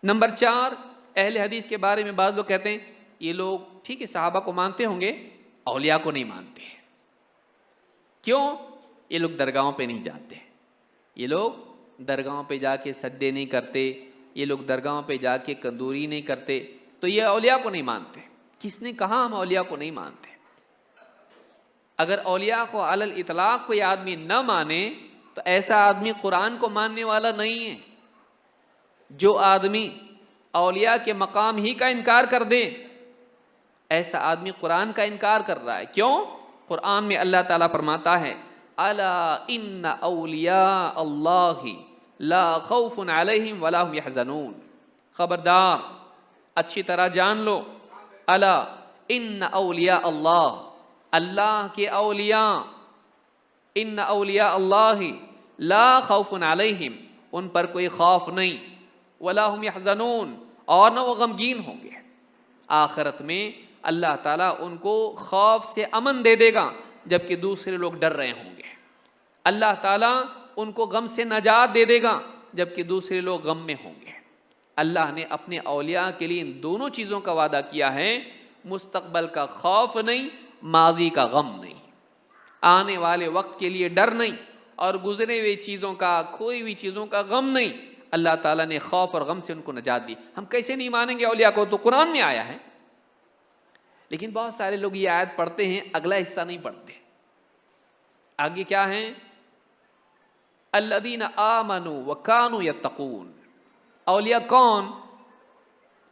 Number 4، اہل حدیث کے بارے میں بعض لوگ کہتے ہیں یہ لوگ ٹھیک ہے صحابہ کو مانتے ہوں گے، اولیاء کو نہیں مانتے۔ کیوں؟ یہ لوگ درگاہوں پہ نہیں جاتے، یہ لوگ درگاہوں پہ جا کے سجدے نہیں کرتے، یہ لوگ درگاہوں پہ جا کے کندوری نہیں کرتے، تو یہ اولیاء کو نہیں مانتے۔ کس نے کہا ہم اولیاء کو نہیں مانتے؟ اگر اولیاء کو علی الاطلاق کوئی آدمی نہ مانے تو ایسا آدمی قرآن کو ماننے والا نہیں ہے۔ جو آدمی اولیاء کے مقام ہی کا انکار کر دے، ایسا آدمی قرآن کا انکار کر رہا ہے۔ کیوں؟ قرآن میں اللہ تعالیٰ فرماتا ہے الا ان اولیاء اللہ لا خوف علیہم ولا هم یحزنون، خبردار اچھی طرح جان لو، الا ان اولیاء اللہ، اللہ کے اولیاء، ان اولیاء اللہ لا خوف علیہم، ان پر کوئی خوف نہیں، ولا هم یحزنون، اور نہ وہ غمگین ہوں گے۔ آخرت میں اللہ تعالیٰ ان کو خوف سے امن دے دے گا جبکہ دوسرے لوگ ڈر رہے ہوں گے۔ اللہ تعالیٰ ان کو غم سے نجات دے دے گا جبکہ دوسرے لوگ غم میں ہوں گے۔ اللہ نے اپنے اولیاء کے لیے ان دونوں چیزوں کا وعدہ کیا ہے، مستقبل کا خوف نہیں، ماضی کا غم نہیں، آنے والے وقت کے لیے ڈر نہیں، اور گزرے ہوئے چیزوں کا، کھوئی ہوئی چیزوں کا غم نہیں۔ اللہ تعالیٰ نے خوف اور غم سے ان کو نجات دی۔ ہم کیسے نہیں مانیں گے اولیاء کو؟ تو قرآن میں آیا ہے۔ لیکن بہت سارے لوگ یہ آیت پڑھتے ہیں، اگلا حصہ نہیں پڑھتے۔ آگے کیا ہے؟ الذین آمنوا وکانوا یتقون۔ اولیاء کون؟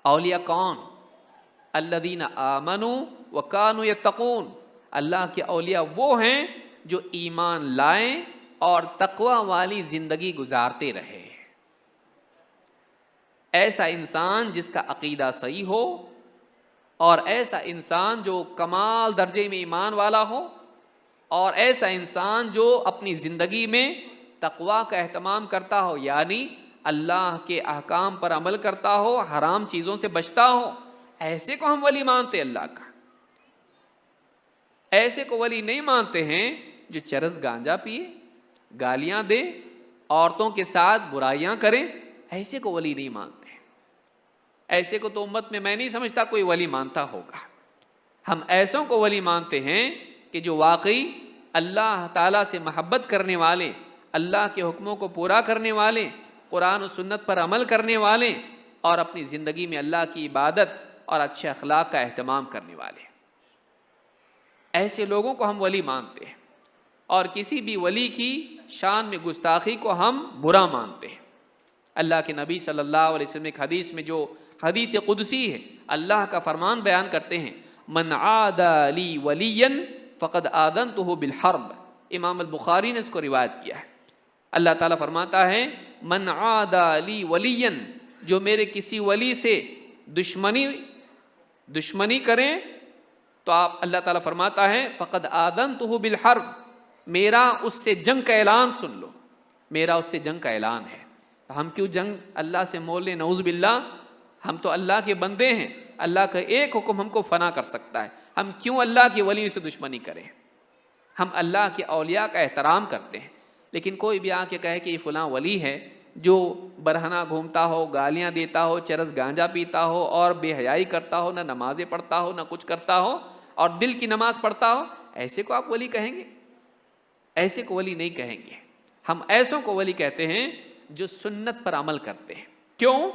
اولیاء کون؟ الذین آمنوا وکانوا یتقون۔ اللہ کے اولیاء وہ ہیں جو ایمان لائیں اور تقوی والی زندگی گزارتے رہے۔ ایسا انسان جس کا عقیدہ صحیح ہو، اور ایسا انسان جو کمال درجے میں ایمان والا ہو، اور ایسا انسان جو اپنی زندگی میں تقوی کا اہتمام کرتا ہو، یعنی اللہ کے احکام پر عمل کرتا ہو، حرام چیزوں سے بچتا ہو، ایسے کو ہم ولی مانتے اللہ کا۔ ایسے کو ولی نہیں مانتے ہیں جو چرس گانجا پیے، گالیاں دے، عورتوں کے ساتھ برائیاں کریں، ایسے کو ولی نہیں مانتے۔ ایسے کو تو امت میں نہیں سمجھتا کوئی ولی مانتا ہوگا۔ ہم ایسوں کو ولی مانتے ہیں کہ جو واقعی اللہ تعالیٰ سے محبت کرنے والے، اللہ کے حکموں کو پورا کرنے والے، قرآن و سنت پر عمل کرنے والے، اور اپنی زندگی میں اللہ کی عبادت اور اچھے اخلاق کا اہتمام کرنے والے، ایسے لوگوں کو ہم ولی مانتے ہیں۔ اور کسی بھی ولی کی شان میں گستاخی کو ہم برا مانتے ہیں۔ اللہ کے نبی صلی اللہ علیہ وسلم ایک حدیث میں، جو حدیث قدسی ہے، اللہ کا فرمان بیان کرتے ہیں، من عادى لی ولیا فقد آذنته بالحرب۔ امام البخاری نے اس کو روایت کیا ہے۔ اللہ تعالیٰ فرماتا ہے من عادى لی ولیا، جو میرے کسی ولی سے دشمنی کریں تو اللہ تعالیٰ فرماتا ہے فقد آذنته بالحرب، میرا اس سے جنگ کا اعلان سن لو، میرا اس سے جنگ کا اعلان ہے۔ ہم کیوں جنگ اللہ سے مول لیں؟ نعوذ باللہ، ہم تو اللہ کے بندے ہیں، اللہ کا ایک حکم ہم کو فنا کر سکتا ہے، ہم کیوں اللہ کے ولیوں سے دشمنی کریں؟ ہم اللہ کے اولیاء کا احترام کرتے ہیں۔ لیکن کوئی بھی آ کے کہے کہ یہ فلاں ولی ہے جو برہنہ گھومتا ہو، گالیاں دیتا ہو، چرس گانجا پیتا ہو، اور بے حیائی کرتا ہو، نہ نمازیں پڑھتا ہو، نہ کچھ کرتا ہو، اور دل کی نماز پڑھتا ہو، ایسے کو آپ ولی کہیں گے؟ ایسے کو ولی نہیں کہیں گے۔ ہم ایسوں کو ولی کہتے ہیں جو سنت پر عمل کرتے ہیں۔ کیوں؟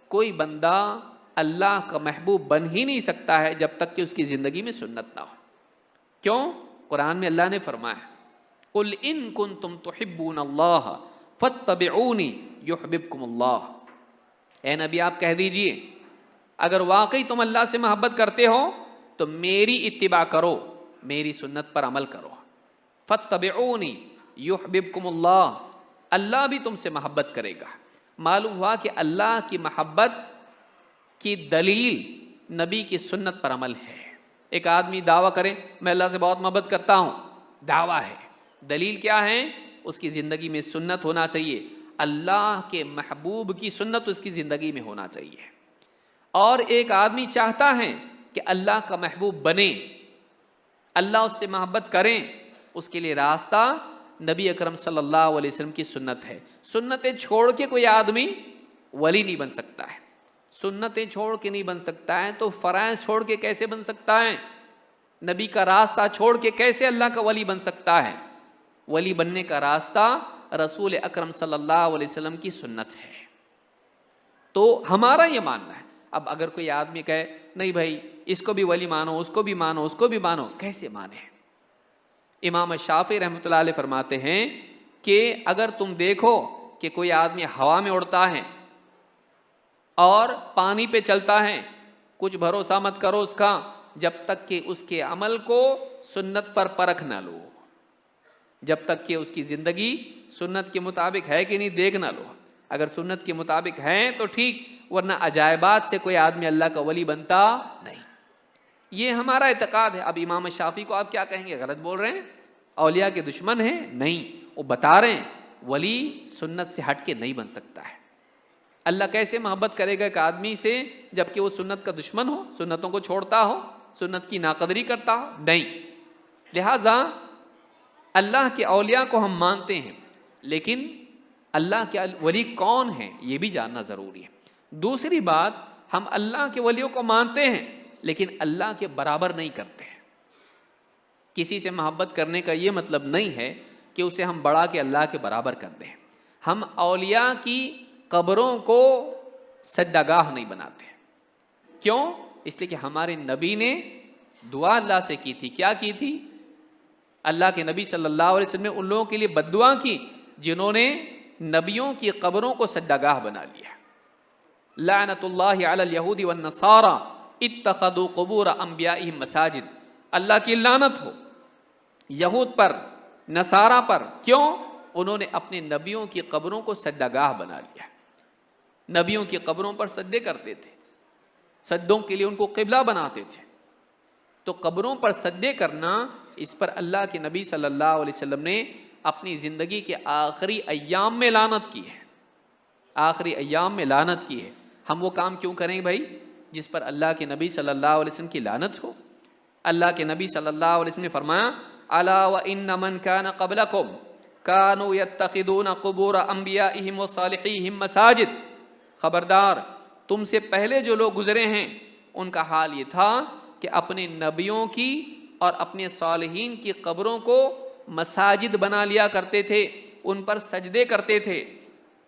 کوئی بندہ اللہ کا محبوب بن ہی نہیں سکتا ہے جب تک کہ اس کی زندگی میں سنت نہ ہو۔ کیوں؟ قرآن میں اللہ نے فرمایا قل ان کنتم تحبون اللہ فاتبعونی یحببکم اللہ۔ اے نبی آپ کہہ دیجئے اگر واقعی تم اللہ سے محبت کرتے ہو تو میری اتباع کرو، میری سنت پر عمل کرو۔ فاتبعونی یحببکم اللہ، اللہ بھی تم سے محبت کرے گا۔ معلوم ہوا کہ اللہ کی محبت کی دلیل نبی کی سنت پر عمل ہے۔ ایک آدمی دعویٰ کرے میں اللہ سے بہت محبت کرتا ہوں، دعویٰ ہے، دلیل کیا ہے؟ اس کی زندگی میں سنت ہونا چاہیے، اللہ کے محبوب کی سنت اس کی زندگی میں ہونا چاہیے۔ اور ایک آدمی چاہتا ہے کہ اللہ کا محبوب بنے، اللہ اس سے محبت کریں، اس کے لیے راستہ نبی اکرم صلی اللہ علیہ وسلم کی سنت ہے۔ سنتیں چھوڑ کے کوئی آدمی ولی نہیں بن سکتا ہے۔ سنتیں چھوڑ کے نہیں بن سکتا ہے تو فرائض چھوڑ کے کیسے بن سکتا ہے؟ نبی کا راستہ چھوڑ کے کیسے اللہ کا ولی بن سکتا ہے؟ ولی بننے کا راستہ رسول اکرم صلی اللہ علیہ وسلم کی سنت ہے. تو ہمارا یہ ماننا ہے. اب اگر کوئی آدمی کہے نہیں بھائی اس کو بھی ولی مانو، اس کو بھی مانو، اس کو بھی مانو، کیسے مانے؟ امام شافعی رحمۃ اللہ علیہ فرماتے ہیں کہ اگر تم دیکھو کہ کوئی آدمی ہوا میں اڑتا ہے اور پانی پہ چلتا ہے، کچھ بھروسہ مت کرو اس کا جب تک کہ اس کے عمل کو سنت پر پرکھ نہ لو، جب تک کہ اس کی زندگی سنت کے مطابق ہے کہ نہیں دیکھ نہ لو. اگر سنت کے مطابق ہے تو ٹھیک، ورنہ عجائبات سے کوئی آدمی اللہ کا ولی بنتا نہیں. یہ ہمارا اعتقاد ہے. اب امام شافعی کو آپ کیا کہیں گے؟ غلط بول رہے ہیں، اولیاء کے دشمن ہیں؟ نہیں، وہ بتا رہے ہیں ولی سنت سے ہٹ کے نہیں بن سکتا ہے. اللہ کیسے محبت کرے گا ایک آدمی سے جبکہ وہ سنت کا دشمن ہو، سنتوں کو چھوڑتا ہو، سنت کی ناقدری کرتا ہو؟ نہیں. لہٰذا اللہ کے اولیاء کو ہم مانتے ہیں، لیکن اللہ کے ولی کون ہیں یہ بھی جاننا ضروری ہے. دوسری بات، ہم اللہ کے ولیوں کو مانتے ہیں لیکن اللہ کے برابر نہیں کرتے ہیں. کسی سے محبت کرنے کا یہ مطلب نہیں ہے کہ اسے ہم بڑھا کے اللہ کے برابر کر دیں. ہم اولیاء کی قبروں کو سجدہ گاہ نہیں بناتے. کیوں؟ اس لیے کہ ہمارے نبی نے دعا اللہ سے کی تھی. کیا کی تھی؟ اللہ کے نبی صلی اللہ علیہ وسلم نے ان لوگوں کے لیے بد دعا کی جنہوں نے نبیوں کی قبروں کو سجدہ گاہ بنا لیا. لعنت اللہ علی الیہود والنصارى اتخذوا قبور انبیائہم مساجد. اللہ کی لعنت ہو یہود پر، نصارہ پر. کیوں؟ انہوں نے اپنے نبیوں کی قبروں کو سجدہ گاہ بنا لیا. نبیوں کی قبروں پر سجدے کرتے تھے، سجدوں کے لیے ان کو قبلہ بناتے تھے. تو قبروں پر سجدے کرنا، اس پر اللہ کے نبی صلی اللہ علیہ وسلم نے اپنی زندگی کے آخری ایام میں لعنت کی ہے. آخری ایام میں لعنت کی ہے. ہم وہ کام کیوں کریں بھائی جس پر اللہ کے نبی صلی اللہ علیہ وسلم کی لعنت ہو؟ اللہ کے نبی صلی اللہ علیہ وسلم نے فرمایا الا وان من كان قبلكم كانوا يتخذون قبور انبیائهم وصالحیہم مساجد. خبردار، تم سے پہلے جو لوگ گزرے ہیں ان کا حال یہ تھا کہ اپنے نبیوں کی اور اپنے صالحین کی قبروں کو مساجد بنا لیا کرتے تھے، ان پر سجدے کرتے تھے.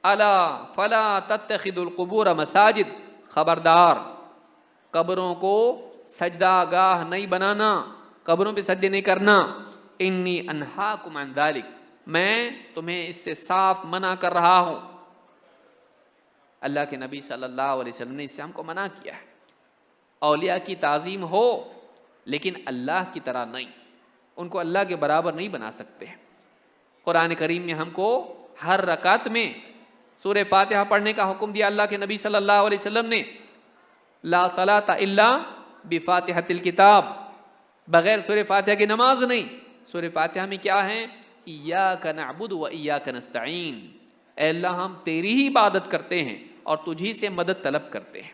الا فلا تتخذوا القبور مساجد. خبردار، قبروں کو سجدہ گاہ نہیں بنانا، قبروں پہ سجدے نہیں کرنا. انی انہاکم عن ذلک، میں تمہیں اس سے صاف منع کر رہا ہوں. اللہ کے نبی صلی اللہ علیہ وسلم نے اس سے ہم کو منع کیا ہے. اولیاء کی تعظیم ہو لیکن اللہ کی طرح نہیں، ان کو اللہ کے برابر نہیں بنا سکتے. قرآن کریم میں ہم کو ہر رکعت میں سورہ فاتحہ پڑھنے کا حکم دیا اللہ کے نبی صلی اللہ علیہ وسلم نے. لا صلاۃ الا بفاتحۃ الکتاب، بغیر سورہ فاتحہ کی نماز نہیں. سورہ فاتحہ میں کیا ہے؟ ایاک نعبد و ایاک نستعین. اے اللہ ہم تیری ہی عبادت کرتے ہیں اور تجھی سے مدد طلب کرتے ہیں.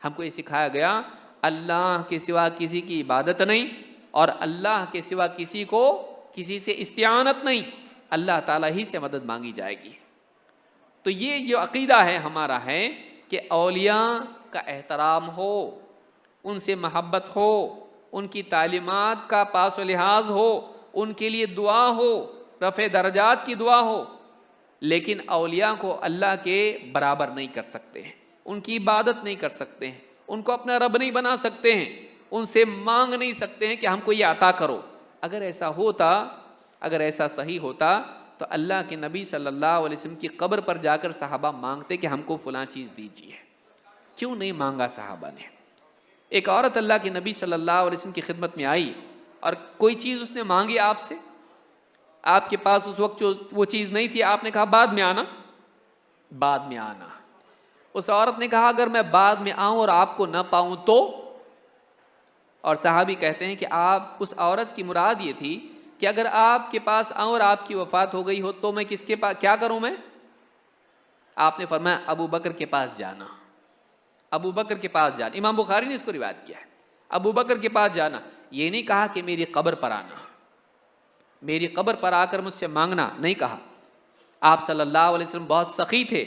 ہم کو یہ سکھایا گیا اللہ کے سوا کسی کی عبادت نہیں اور اللہ کے سوا کسی کو کسی سے استعانت نہیں، اللہ تعالیٰ ہی سے مدد مانگی جائے گی. تو یہ جو عقیدہ ہے ہمارا ہے کہ اولیاء کا احترام ہو، ان سے محبت ہو، ان کی تعلیمات کا پاس و لحاظ ہو، ان کے لیے دعا ہو، رفع درجات کی دعا ہو. لیکن اولیاء کو اللہ کے برابر نہیں کر سکتے ہیں، ان کی عبادت نہیں کر سکتے ہیں، ان کو اپنا رب نہیں بنا سکتے ہیں، ان سے مانگ نہیں سکتے ہیں کہ ہم کو یہ عطا کرو. اگر ایسا ہوتا، اگر ایسا صحیح ہوتا تو اللہ کے نبی صلی اللہ علیہ وسلم کی قبر پر جا کر صحابہ مانگتے کہ ہم کو فلاں چیز دیجیے. کیوں نہیں مانگا صحابہ نے؟ ایک عورت اللہ کے نبی صلی اللہ علیہ وسلم کی خدمت میں آئی اور کوئی چیز اس نے مانگی آپ سے، آپ کے پاس اس وقت جو وہ چیز نہیں تھی، آپ نے کہا بعد میں آنا، بعد میں آنا. اس عورت نے کہا اگر میں بعد میں آؤں اور آپ کو نہ پاؤں تو؟ اور صحابی کہتے ہیں کہ آپ، اس عورت کی مراد یہ تھی کہ اگر آپ کے پاس آؤں اور آپ کی وفات ہو گئی ہو تو میں کس کے پاس کیا کروں میں؟ آپ نے فرمایا ابو بکر کے پاس جانا، ابو بکر کے پاس جانا. امام بخاری نے اس کو روایت کیا ہے، ابو بکر کے پاس جانا. یہ نہیں کہا کہ میری قبر پر آنا، میری قبر پر آ کر مجھ سے مانگنا، نہیں کہا. آپ صلی اللہ علیہ وسلم بہت سخی تھے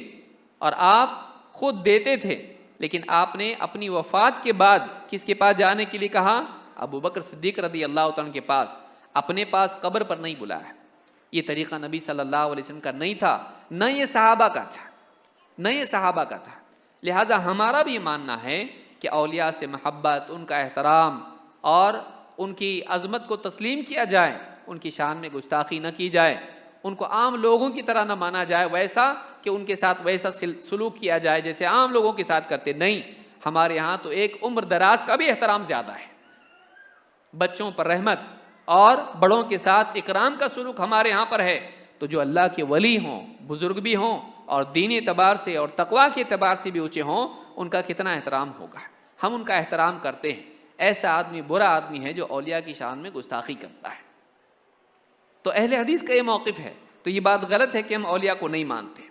اور آپ خود دیتے تھے، لیکن آپ نے اپنی وفات کے بعد کس کے پاس جانے کے لیے کہا؟ ابو بکر صدیق رضی اللہ تعالیٰ کے پاس، اپنے پاس قبر پر نہیں بلایا۔ یہ طریقہ نبی صلی اللہ علیہ وسلم کا نہیں تھا، نہ یہ صحابہ کا تھا، نہ یہ صحابہ کا تھا۔ لہٰذا ہمارا بھی ماننا ہے کہ اولیاء سے محبت، ان کا احترام اور ان کی عظمت کو تسلیم کیا جائے، ان کی شان میں گستاخی نہ کی جائے، ان کو عام لوگوں کی طرح نہ مانا جائے، ویسا کہ ان کے ساتھ ویسا سلوک کیا جائے جیسے عام لوگوں کے ساتھ کرتے۔ نہیں، ہمارے ہاں تو ایک عمر دراز کا بھی احترام زیادہ ہے، بچوں پر رحمت اور بڑوں کے ساتھ اکرام کا سلوک ہمارے ہاں پر ہے۔ تو جو اللہ کے ولی ہوں، بزرگ بھی ہوں اور دینی اعتبار سے اور تقویٰ کے اعتبار سے بھی اونچے ہوں، ان کا کتنا احترام ہوگا، ہم ان کا احترام کرتے ہیں۔ ایسا آدمی برا آدمی ہے جو اولیاء کی شان میں گستاخی کرتا ہے۔ تو اہل حدیث کا یہ موقف ہے، تو یہ بات غلط ہے کہ ہم اولیاء کو نہیں مانتے۔